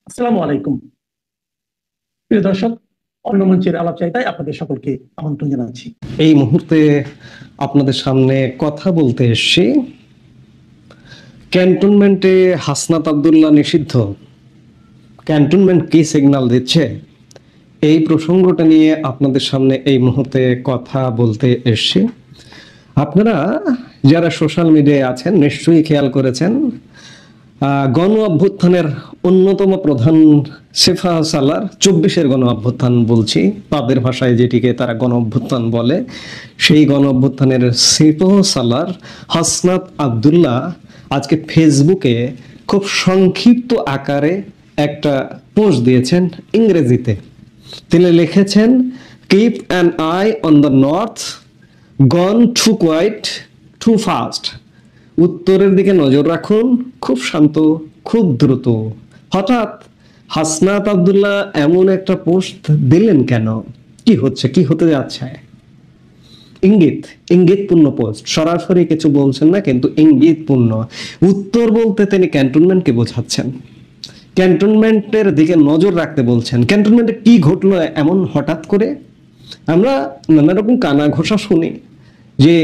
আসসালামু আলাইকুম। প্রিয় দর্শক, অন্য মঞ্চের আলাপচারিতায় আপনাদের সকলকে আমন্ত্রণ জানাচ্ছি। এই মুহূর্তে আপনাদের সামনে কথা বলতে এসেছি ক্যান্টনমেন্টে হাসনাত আব্দুল্লাহ নিষিদ্ধ। ক্যান্টনমেন্ট কি সিগন্যাল দিচ্ছে, এই প্রসঙ্গটা নিয়ে আপনাদের সামনে এই মুহূর্তে কথা বলতে এসেছি। আপনারা যারা সোশ্যাল মিডিয়ায় আছেন নিশ্চয়ই খেয়াল করেছেন গণ অভ্যুত্থানের অন্যতম প্রধান সেফা সালার 24-এর গণ অভ্যুত্থান বলছি, তাদের ভাষায় যেটিকে তারা গণ অভ্যুত্থান বলে, সেই গণ অভ্যুত্থানের সেফা সালার হাসনাত আব্দুল্লাহ আজকে ফেসবুকে খুব সংক্ষিপ্ত আকারে একটা পোস্ট দিয়েছেন ইংরেজিতে। তিনি লিখেছেন, keep an eye on the north, gone too quiet too fast. উত্তরের দিকে নজর রাখুন, খুব শান্ত, খুব দ্রুত। হঠাৎ হাসনাত আব্দুল্লাহ এমন একটা পোস্ট দিলেন কেন? কি হচ্ছে, কি হতে যাচ্ছে? ইঙ্গিতপূর্ণ পোস্ট, সরাসরি কিছু বলছেন না, কিন্তু ইঙ্গিতপূর্ণ। উত্তর বলতে তিনি ক্যান্টনমেন্টকে বোঝাচ্ছেন, ক্যান্টনমেন্টের দিকে নজর রাখতে বলছেন। ক্যান্টনমেন্টে কি ঘটলো এমন হঠাৎ করে? আমরা নানা রকম কানা ঘোষা শুনি যে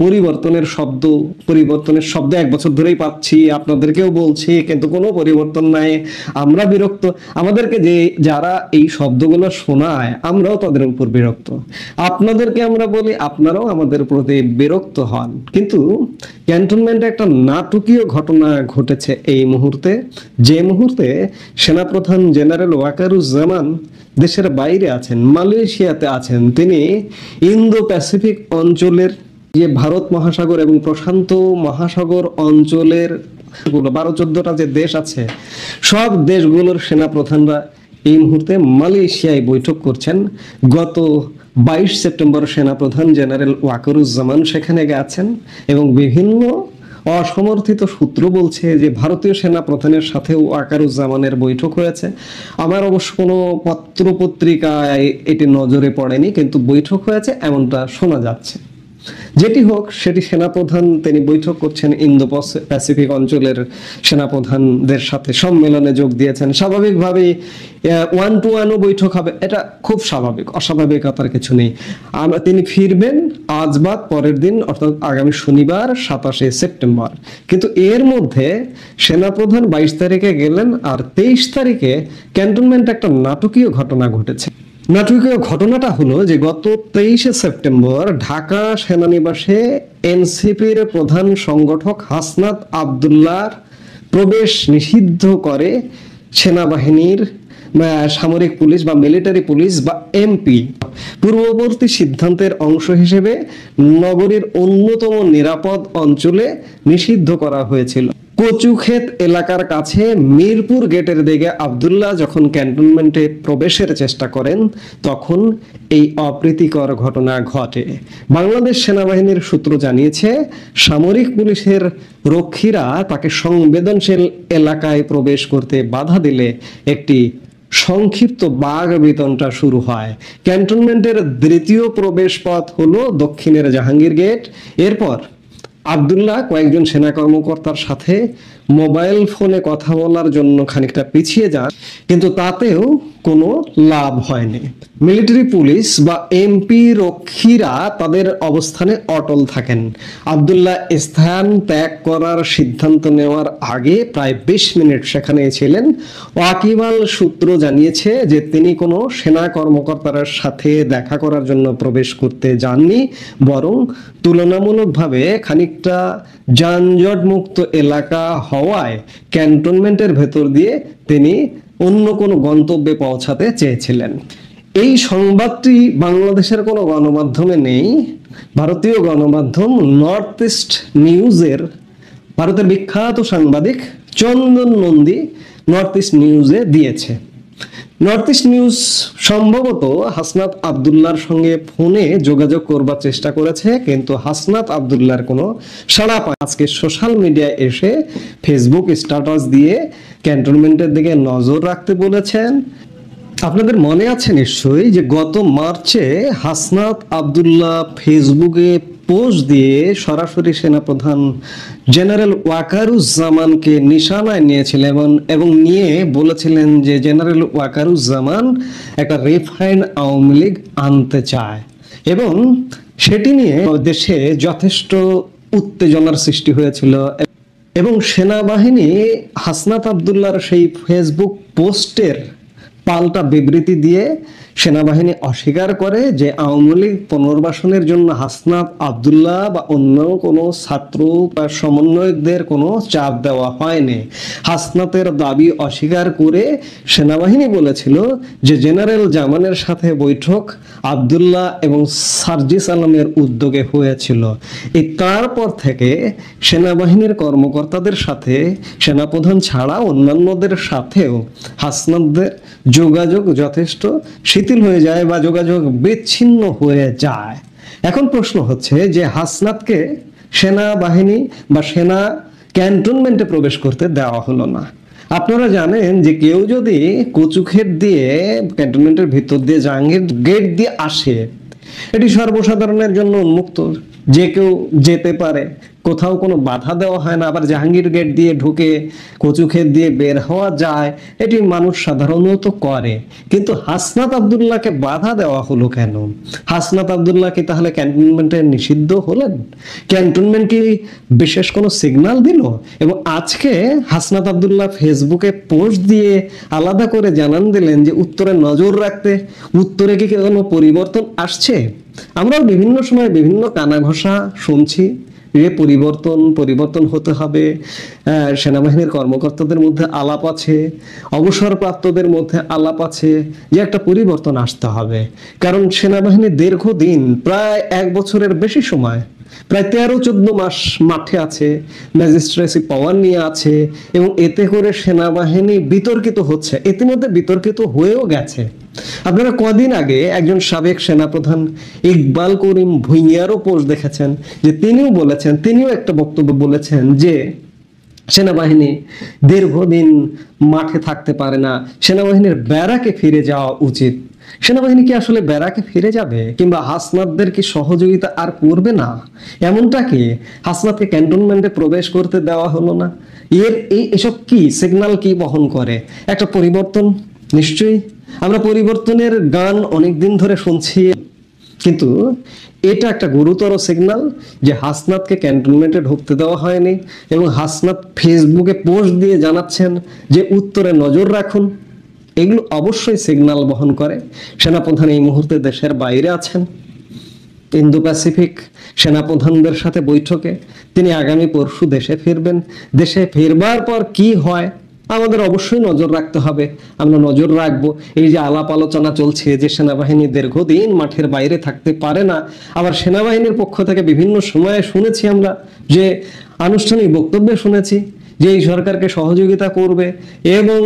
পরিবর্তনের শব্দ 1 বছর ধরেই পাচ্ছি, আপনাদেরকেও বলছি, কিন্তু কোনো পরিবর্তন নাই, আমরা বিরক্ত। আমাদেরকে যারা এই শব্দগুলো শোনায় আমরাও তাদের উপর বিরক্ত। আপনাদেরকে আমরা বলি, আপনারাও আমাদের প্রতি বিরক্ত হন। কিন্তু ক্যান্টনমেন্টে একটা নাটকীয় ঘটনা ঘটেছে এই মুহূর্তে, যে মুহূর্তে সেনাপ্রধান জেনারেল ওয়াকারুজ্জামান দেশের বাইরে আছেন, মালয়েশিয়াতে আছেন। তিনি ইন্দো প্যাসিফিক অঞ্চলের যে ভারত মহাসাগর এবং প্রশান্ত মহাসাগর অঞ্চলের 12-14টা যে দেশ আছে, সব দেশগুলোর সেনাপ্রধানরা এই মুহূর্তে মালয়েশিয়ায় বৈঠক করছেন। গত 22 সেপ্টেম্বর সেনাপ্রধান জেনারেল ওয়াকারুজ্জামান সেখানে গেছেন এবং বিভিন্ন অসমর্থিত সূত্র বলছে যে ভারতীয় সেনা প্রধানের সাথে ওয়াকারুজ্জামানের বৈঠক হয়েছে। আমার অবশ্য কোনো পত্র পত্রিকায় এটি নজরে পড়েনি, কিন্তু বৈঠক হয়েছে এমনটা শোনা যাচ্ছে। যেটি হোক, সেটি সেনাপ্রধান তিনি বৈঠক করছেন, ইন্দো প্যাসিফিক অঞ্চলের সেনাপ্রধানদের সাথে সম্মেলনে যোগ দিয়েছেন। স্বাভাবিকভাবেই 1-to-1 বৈঠক হবে, এটা খুব স্বাভাবিক, অস্বাভাবিকতার কিছু নেই। তিনি ফিরবেন আজ বাদ পরের দিন, অর্থাৎ আগামী শনিবার 27 সেপ্টেম্বর। কিন্তু এর মধ্যে সেনাপ্রধান 22 তারিখে গেলেন, আর 23 তারিখে ক্যান্টনমেন্টে একটা নাটকীয় ঘটনা ঘটেছে। নাটকীয় ঘটনাটা হলো যে গত 23 সেপ্টেম্বর ঢাকা সেনানিবাসে এনসিপির প্রধান সংগঠক হাসনাত আব্দুল্লাহর প্রবেশ নিষিদ্ধ করে সেনাবাহিনীর সামরিক পুলিশ বা মিলিটারি পুলিশ বা এমপি। পূর্ববর্তী সিদ্ধান্তের অংশ হিসেবে নগরীর অন্যতম নিরাপদ অঞ্চলে নিষিদ্ধ করা হয়েছিল। কচুক্ষেত এলাকার কাছে মিরপুর গেটের দিকে আব্দুল্লাহ যখন ক্যান্টনমেন্টে প্রবেশের চেষ্টা করেন, তখন এই অপ্রীতিকর ঘটনা ঘটে। বাংলাদেশ সেনাবাহিনীর সূত্র জানিয়েছে, সামরিক পুলিশের রক্ষীরা তাকে সংবেদনশীল এলাকায় প্রবেশ করতে বাধা দিলে একটি সংক্ষিপ্ত বাঘ বিতণ্ডা শুরু হয়। ক্যান্টনমেন্টের দ্বিতীয় প্রবেশ পথ হলো দক্ষিণের জাহাঙ্গীর গেট। এরপর আব্দুল্লাহ কয়েকজন সেনা কর্মকর্তার সাথে মোবাইল ফোনে কথা বলার জন্য খানিকটা পিছিয়ে যান, কিন্তু তাতেও কোনো লাভ হয়নি। মিলিটারি পুলিশ বা এমপি রক্ষীরা তাদের অবস্থানে অটল থাকেন। আব্দুল্লাহ স্থান ত্যাগ করার সিদ্ধান্ত নেওয়ার আগে প্রায় 20 মিনিট সেখানে ছিলেন। ওয়াকিবহাল সূত্র জানিয়েছে যে তিনি কোনো সেনা কর্মকর্তার সাথে দেখা করার জন্য প্রবেশ করতে যাননি, বরং তুলনামূলকভাবে খানিকটা যানজট মুক্ত এলাকা হওয়ায় ক্যান্টনমেন্টের ভেতর দিয়ে তিনি অন্য কোনো গন্তব্যে পৌঁছাতে চেয়েছিলেন। এই সংবাদটি বাংলাদেশের কোনো গণমাধ্যমে নেই। ভারতীয় গণমাধ্যম নর্থ ইস্ট নিউজের ভারতের বিখ্যাত সাংবাদিক চন্দন নন্দী নর্থ ইস্ট নিউজে দিয়েছে। নর্থ ইস্ট নিউজ সম্ভবত হাসনাত আব্দুল্লাহর সঙ্গে ফোনে যোগাযোগ করবার চেষ্টা করেছে, কিন্তু হাসনাত আব্দুল্লাহর কোনো সাড়া পায়। আজকে সোশ্যাল মিডিয়ায় এসে ফেসবুক স্ট্যাটাস দিয়ে ক্যান্টনমেন্টের দিকে নজর রাখতে বলেছেন। আপনাদের মনে আছে নিশ্চয়ই যে গত মার্চে হাসনাত আব্দুল্লাহ ফেসবুকে পোস্ট দিয়ে সরাসরি সেনাপ্রধান জেনারেল ওয়াকারুজ্জামানকে নিশানায় নিয়েছিলেন এবং নিয়ে বলেছিলেন যে জেনারেল ওয়াকারুজ্জামান একটা রিফাইন্ড আওয়ামী লীগ আনতে চায়, এবং সেটি নিয়ে দেশে যথেষ্ট উত্তেজনার সৃষ্টি হয়েছিল। এবং সেনাবাহিনী হাসনাত আব্দুল্লাহর সেই ফেসবুক পোস্টের পাল্টা বিবৃতি দিয়ে সেনাবাহিনী অস্বীকার করে যে আওয়ামী লীগ পুনর্বাসনের জন্য হাসনাত আব্দুল্লাহ বা অন্য কোনো ছাত্র বা সমন্বয়কদের কোনো চাপ দেওয়া হয়নি। হাসনাতের দাবি অস্বীকার করে সেনাবাহিনী বলেছিল যে জেনারেল জামানের সাথে বৈঠক আব্দুল্লাহ এবং সার্জিস আলমের উদ্যোগে হয়েছিল। তারপর থেকে সেনাবাহিনীর কর্মকর্তাদের সাথে সেনাপ্রধান ছাড়া অন্যান্যদের সাথেও হাসনাতদের যোগাযোগ যথেষ্ট শিথিল হয়ে যায় বা যোগাযোগ বিচ্ছিন্ন হয়ে যায়। এখন প্রশ্ন হচ্ছে যে হাসনাতকে সেনাবাহিনী বা সেনা ক্যান্টনমেন্টে প্রবেশ করতে দেওয়া হলো না। আপনারা জানেন যে কেউ যদি কচুক্ষেত দিয়ে ক্যান্টনমেন্টের ভিতর দিয়ে জাহাঙ্গীর গেট দিয়ে আসে, এটি সর্বসাধারণের জন্য উন্মুক্ত, যে কেউ যেতে পারে, কোথাও কোনো বাধা দেওয়া হয় না। আবার জাহাঙ্গীর গেট দিয়ে ঢুকে কচুক্ষেত দিয়ে বের হওয়া যায়, এটি মানুষ সাধারণত করে। কিন্তু হাসনাত আব্দুল্লাহকে বাধা দেওয়া হলো কেন? হাসনাত আব্দুল্লাহ কি তাহলে ক্যান্টনমেন্টে নিষিদ্ধ হলেন? ক্যান্টনমেন্ট কি বিশেষ কোনো সিগন্যাল দিল? এবং আজকে হাসনাত আব্দুল্লাহ ফেসবুকে পোস্ট দিয়ে আলাদা করে জানান দিলেন যে উত্তরে নজর রাখতে। উত্তরে কি কোনো পরিবর্তন আসছে? আমরাও বিভিন্ন সময় বিভিন্ন কানাঘষা শুনছি যে পরিবর্তন হতে হবে, সেনাবাহিনীর কর্মকর্তাদের মধ্যে আলাপ আছে, অবসরপ্রাপ্তদের মধ্যে আলাপ আছে যে একটা পরিবর্তন আসতে হবে। কারণ সেনাবাহিনী দীর্ঘদিন প্রায় 1 বছরের বেশি সময়, প্রায় 13-14 মাস মাঠে আছে, ম্যাজিস্ট্রেসি পাওয়ার নিয়ে আছে, এবং এতে করে সেনাবাহিনী বিতর্কিত হচ্ছে, ইতিমধ্যে বিতর্কিত হয়েও গেছে। আপনারা কদিন আগে একজন সাবেক সেনাপ্রধান ইকবাল করিম ভুঁইয়ারও পোস্ট দেখেছেন যে তিনিও একটা বক্তব্য বলেছেন যে সেনাবাহিনী দীর্ঘদিন মাঠে থাকতে পারে না, সেনাবাহিনীর ব্যারাকে ফিরে যাওয়া উচিত। সেনাবাহিনী কি আসলে ব্যারাকে ফিরে যাবে, কিংবা হাসনাতদের কি সহযোগিতা আর করবে না? এমনটা কি হাসনাতকে ক্যান্টনমেন্টে প্রবেশ করতে দেওয়া হলো না? এসব কি সিগন্যাল কি বহন করে? একটা পরিবর্তন নিশ্চয়ই। আমরা পরিবর্তনের গান অনেকদিন ধরে শুনছি, কিন্তু এটা একটা গুরুতর সিগন্যাল যে হাসনাতকে ক্যান্টনমেন্টে ঢুকতে দেওয়া হয়নি, এবং হাসনাত ফেসবুকে পোস্ট দিয়ে জানাচ্ছেন যে উত্তরে নজর রাখুন। এগুলো অবশ্যই সিগন্যাল বহন করে। সেনাপ্রধান এই মুহূর্তে দেশের বাইরে আছেন, ইন্দো প্যাসিফিক সেনাপ্রধানদের সাথে বৈঠকে। তিনি আগামী পরশু দেশে ফিরবেন। দেশে ফিরবার পর কি হয় আমাদের অবশ্যই নজর রাখতে হবে। আমরা নজর রাখবো। এই যে আলাপ আলোচনা চলছে যে সেনাবাহিনী দীর্ঘদিন মাঠের বাইরে থাকতে পারে না, আবার সেনাবাহিনীর পক্ষ থেকে বিভিন্ন সময়ে শুনেছি আমরা যে আনুষ্ঠানিক বক্তব্যে শুনেছি যে এই সরকারকে সহযোগিতা করবে এবং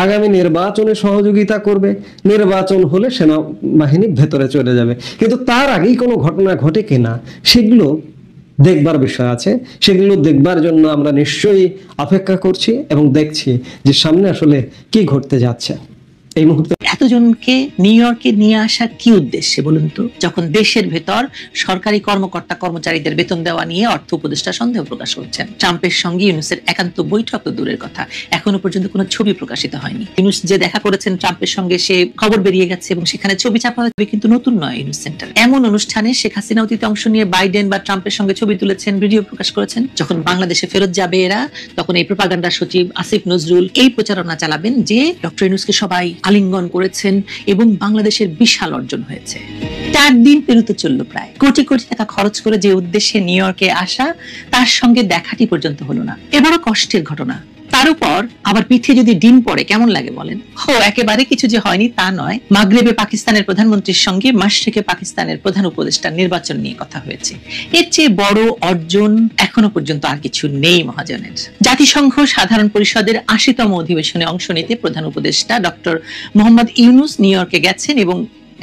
আগামী নির্বাচনে সহযোগিতা করবে, নির্বাচন হলে সেনাবাহিনী ভেতরে চলে যাবে। কিন্তু তার আগেই কোনো ঘটনা ঘটে কিনা সেগুলো দেখবার বিষয় আছে। সেগুলো দেখবার জন্য আমরা নিশ্চয়ই অপেক্ষা করছি এবং দেখছি যে সামনে আসলে কি ঘটতে যাচ্ছে। এই মুহূর্তে এতজনকে নিউ ইয়র্কে নিয়ে আসা কি উদ্দেশ্যে বলুন তো? যখন দেশের ভেতর সরকারি কর্মকর্তা কর্মচারীদের বেতন দেওয়া নিয়ে অর্থ উপদেষ্টা সন্দেহ প্রকাশ করছেন। ট্রাম্পের সঙ্গে ইউনুসের একান্ত বৈঠক তো দূরের কথা, এখনো পর্যন্ত কোনো ছবি প্রকাশিত হয়নি। ইউনুস যে দেখা করেছেন ট্রাম্পের সঙ্গে, সে খবর বেরিয়ে গেছে এবং সেখানে ছবি ছাপা হবে, কিন্তু নতুন নয়। ইউনুস সেন্টার এমন অনুষ্ঠানে শেখ হাসিনা অতীতে অংশ নিয়ে বাইডেন বা ট্রাম্পের সঙ্গে ছবি তুলেছেন, ভিডিও প্রকাশ করেছেন। যখন বাংলাদেশে ফেরত যাবে এরা, তখন এই প্রোপাগান্ডা সচিব আসিফ নজরুল এই প্রচারণা চালাবেন যে ডক্টর ইউনুসকে সবাই আলিঙ্গন করেছেন এবং বাংলাদেশের বিশাল অর্জন হয়েছে। 4 দিন পেরোতে চললো, প্রায় কোটি কোটি টাকা খরচ করে যে উদ্দেশ্যে নিউ ইয়র্কে আসা, তার সঙ্গে দেখাটি পর্যন্ত হলো না। এবারও কষ্টের ঘটনা। তার উপর আবার পিঠে যদি ডিম পড়ে কেমন লাগে বলেন? একেবারে কিছু যে হয়নি তা নয়। মাগরেবে পাকিস্তানের প্রধানমন্ত্রীর সঙ্গে মাশরিকে পাকিস্তানের প্রধান উপদেষ্টার নির্বাচন নিয়ে কথা হয়েছে। এর চেয়ে বড় অর্জন এখনো পর্যন্ত আর কিছু নেই মহাজনের। জাতিসংঘ সাধারণ পরিষদের 80তম অধিবেশনে অংশ নিতে প্রধান উপদেষ্টা ডক্টর মোহাম্মদ ইউনুস নিউ ইয়র্কে গেছেন এবং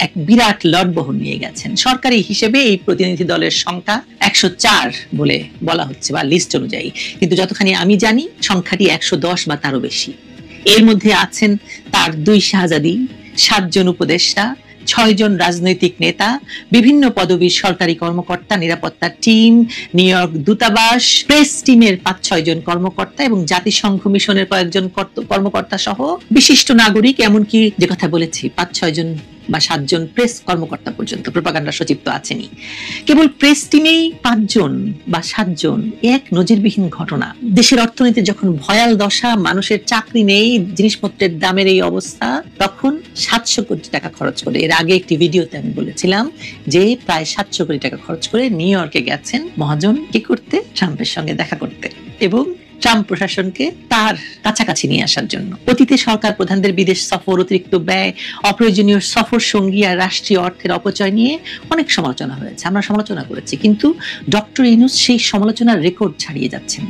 এক বিরাট লটবহর নিয়ে গেছেন। সরকারি হিসেবে এই প্রতিনিধি দলের সংখ্যা 104 বলে বলা হচ্ছে বা লিস্ট অনুযায়ী, কিন্তু যতখানি আমি জানি সংখ্যাটি 110 বা তারও বেশি। এর মধ্যে আছেন তার 2 শাহজাদি, 7 জন উপদেষ্টা, 6 জন রাজনৈতিক নেতা, বিভিন্ন পদবীর সরকারি কর্মকর্তা, নিরাপত্তা টিম, নিউ ইয়র্ক দূতাবাস, প্রেস টিমের 5-6 জন কর্মকর্তা এবং জাতিসংঘ মিশনের কয়েকজন কর্মকর্তা সহ বিশিষ্ট নাগরিক, এমনকি যে কথা বলেছি 5-6 জন বা 7 জন প্রেস কর্মকর্তা পর্যন্ত, প্রোপাগান্ডা সচিব তো আছেনই। কেবল প্রেস টিমেই 5 জন বা 7 জন, এক নজিরবিহীন ঘটনা। দেশের অর্থনীতি যখন ভয়াল দশা, মানুষের চাকরি নেই, জিনিসপত্রের দামের এই অবস্থা, তখন 700 কোটি টাকা খরচ করে, এর আগে একটি ভিডিওতে আমি বলেছিলাম যে প্রায় 700 কোটি টাকা খরচ করে নিউ ইয়র্কে গেছেন মহাজন কি করতে, ট্রাম্পের সঙ্গে দেখা করতে এবং ট্রাম্প প্রশাসনকে তার কাছাকাছি নিয়ে আসার জন্য। অতীতে সরকার প্রধানদের বিদেশ সফর, অতিরিক্ত ব্যয়, অপ্রয়োজনীয় সফর সঙ্গী আর রাষ্ট্রীয় অর্থের অপচয় নিয়ে অনেক সমালোচনা হয়েছে, আমরা সমালোচনা করেছি, কিন্তু ডক্টর ইউনূস সেই সমালোচনার রেকর্ড ছাড়িয়ে যাচ্ছেন।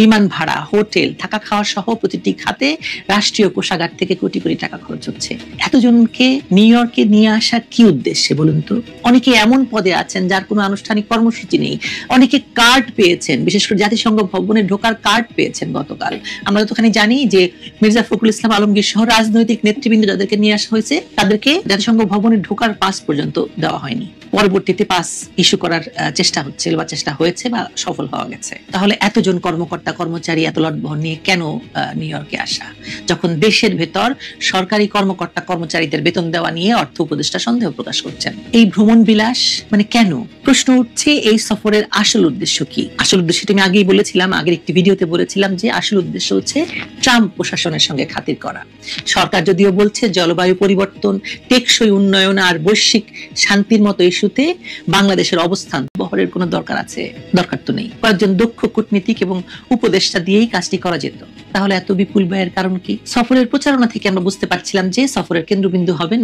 বিমান ভাড়া, হোটেল, থাকা খাওয়া সহ প্রতিটি খাতে রাষ্ট্রীয় কোষাগার থেকে কোটি কোটি টাকা খরচ হচ্ছে। এতজনকে নিউ ইয়র্কে নিয়ে আসার কি উদ্দেশ্যে বলুন তো? অনেকে এমন পদে আছেন যার কোনো আনুষ্ঠানিক কর্মসূচি নেই, অনেকে কার্ড পেয়েছেন, বিশেষ করে জাতিসংঘ ভবনে ঢোকার কার্ড পেয়েছেন গতকাল। আমরা যতখানি জানি যে মির্জা ফখরুল ইসলাম আলমগীর সহ রাজনৈতিক নেতৃবৃন্দ যাদেরকে নিয়ে আসা হয়েছে তাদেরকে জাতিসংঘ ভবনে ঢোকার পাস পর্যন্ত দেওয়া হয়নি। পরবর্তীতে পাস ইস্যু করার চেষ্টা হচ্ছে বা চেষ্টা হয়েছে বা সফল হওয়া গেছে। তাহলে এতজন কর্মকর্তা কর্মচারী এত লটবহর নিয়ে কেন নিউ ইয়র্কে আসা, যখন দেশের ভেতর সরকারি কর্মকর্তা কর্মচারীদের বেতন দেওয়া নিয়ে অর্থ উপদেষ্টা সন্দেহ প্রকাশ করছেন? এই ভ্রমণ বিলাস মানে কেন? প্রশ্ন উঠছে এই সফরের আসল উদ্দেশ্য কি? আসল উদ্দেশ্যটি আমি আগেই বলেছিলাম, আগের একটি ভিডিওতে বলেছিলাম যে আসল উদ্দেশ্য হচ্ছে ট্রাম্প প্রশাসনের সঙ্গে খাতির করা। সরকার যদিও বলছে জলবায়ু পরিবর্তন, টেকসই উন্নয়ন আর বৈশ্বিক শান্তির মতো ইস্যুতে বাংলাদেশের অবস্থান বহরের কোনো দরকার আছে? দরকার তো নেই। কয়েকজন দক্ষ কূটনীতিক এবং উপদেষ্টা দিয়েই কাজটি করা যেত। তাহলে এত বিপুল ব্যয়ের কারণ কি? সফরের প্রচারণা থেকে আমরা বুঝতে পারছিলাম যে সফরের কেন্দ্রবিন্দু হবেন